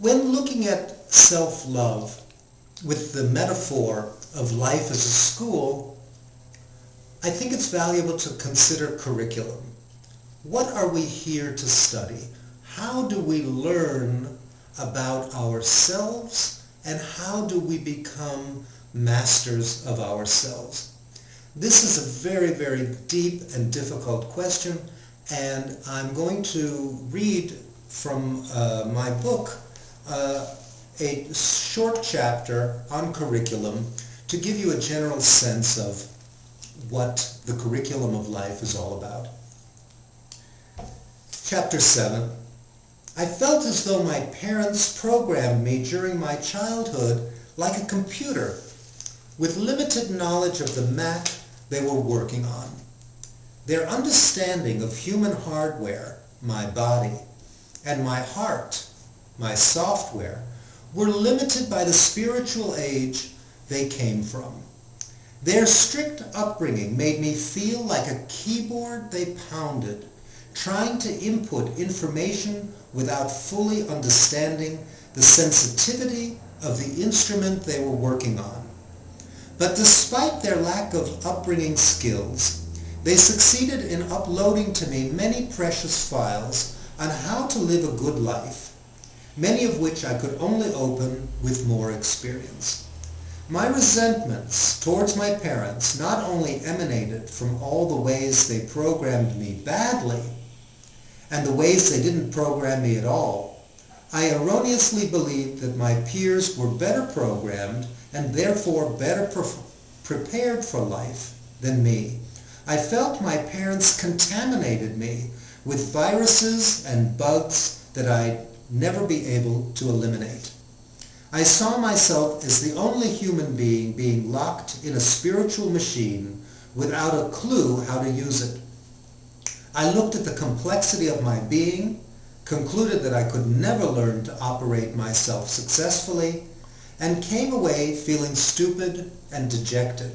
When looking at self-love with the metaphor of life as a school, I think it's valuable to consider curriculum. What are we here to study? How do we learn about ourselves, and how do we become masters of ourselves? This is a very, very deep and difficult question, and I'm going to read from my book a short chapter on curriculum to give you a general sense of what the curriculum of life is all about. Chapter 7. I felt as though my parents programmed me during my childhood like a computer, with limited knowledge of the Mac they were working on. Their understanding of human hardware, my body, and my heart, my software, were limited by the spiritual age they came from. Their strict upbringing made me feel like a keyboard they pounded, trying to input information without fully understanding the sensitivity of the instrument they were working on. But despite their lack of upbringing skills, they succeeded in uploading to me many precious files on how to live a good life, many of which I could only open with more experience. My resentments towards my parents not only emanated from all the ways they programmed me badly, and the ways they didn't program me at all. I erroneously believed that my peers were better programmed and therefore better prepared for life than me. I felt my parents contaminated me with viruses and bugs that I'd never be able to eliminate. I saw myself as the only human being locked in a spiritual machine without a clue how to use it. I looked at the complexity of my being, concluded that I could never learn to operate myself successfully, and came away feeling stupid and dejected.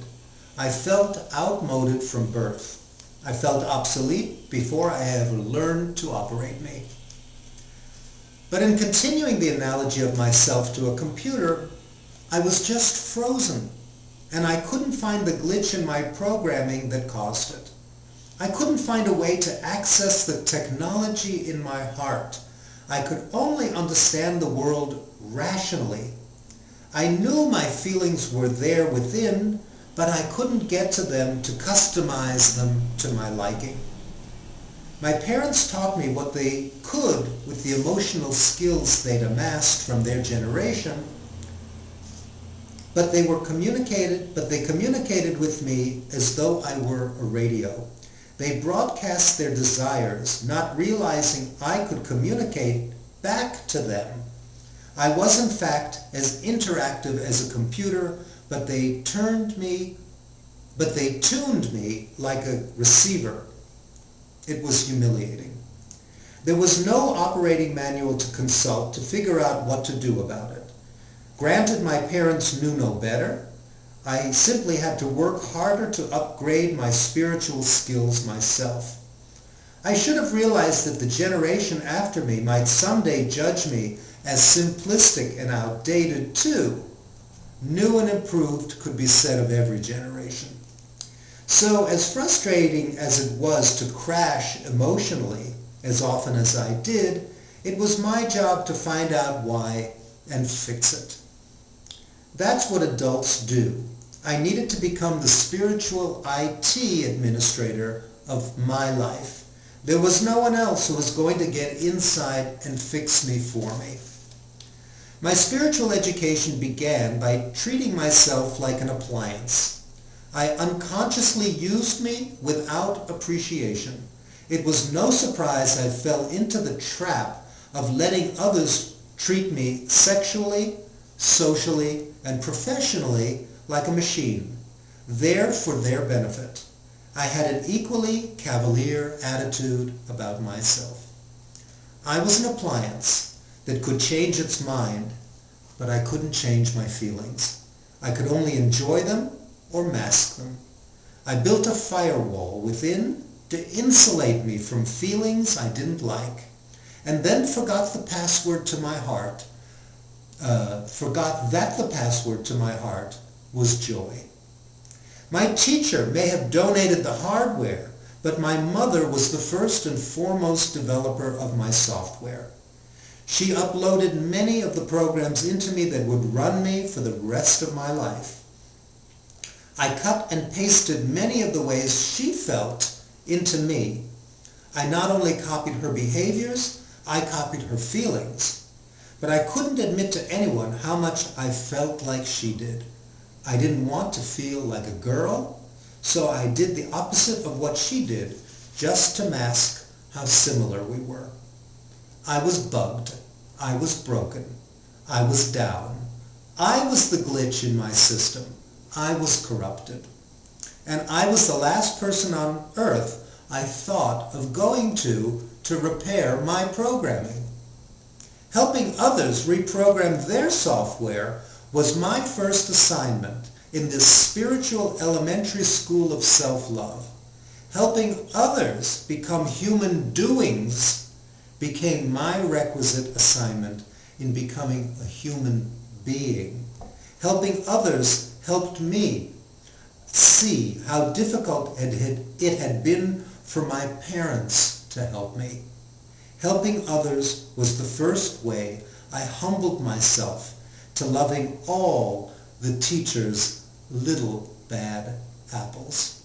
I felt outmoded from birth. I felt obsolete before I ever learned to operate me. But in continuing the analogy of myself to a computer, I was just frozen, and I couldn't find the glitch in my programming that caused it. I couldn't find a way to access the technology in my heart. I could only understand the world rationally. I knew my feelings were there within, but I couldn't get to them to customize them to my liking. My parents taught me what they could with the emotional skills they'd amassed from their generation, but they communicated with me as though I were a radio. They broadcast their desires, not realizing I could communicate back to them. I was in fact as interactive as a computer, but they tuned me like a receiver. It was humiliating. There was no operating manual to consult to figure out what to do about it. Granted, my parents knew no better. I simply had to work harder to upgrade my spiritual skills myself. I should have realized that the generation after me might someday judge me as simplistic and outdated too. New and improved could be said of every generation. So, as frustrating as it was to crash emotionally as often as I did, it was my job to find out why and fix it. That's what adults do. I needed to become the spiritual IT administrator of my life. There was no one else who was going to get inside and fix me for me. My spiritual education began by treating myself like an appliance. I unconsciously used me without appreciation. It was no surprise I fell into the trap of letting others treat me sexually, socially, and professionally like a machine, there for their benefit. I had an equally cavalier attitude about myself. I was an appliance that could change its mind, but I couldn't change my feelings. I could only enjoy them or mask them. I built a firewall within to insulate me from feelings I didn't like, and then forgot the password to my heart forgot that the password to my heart was joy. My teacher may have donated the hardware, but my mother was the first and foremost developer of my software. She uploaded many of the programs into me that would run me for the rest of my life. I cut and pasted many of the ways she felt into me. I not only copied her behaviors, I copied her feelings. But I couldn't admit to anyone how much I felt like she did. I didn't want to feel like a girl, so I did the opposite of what she did, just to mask how similar we were. I was bugged. I was broken. I was down. I was the glitch in my system. I was corrupted. And I was the last person on earth I thought of going to repair my programming. Helping others reprogram their software was my first assignment in this spiritual elementary school of self-love. Helping others become human doings became my requisite assignment in becoming a human being. Helping others helped me see how difficult it had been for my parents to help me. Helping others was the first way I humbled myself to loving all the teacher's little bad apples.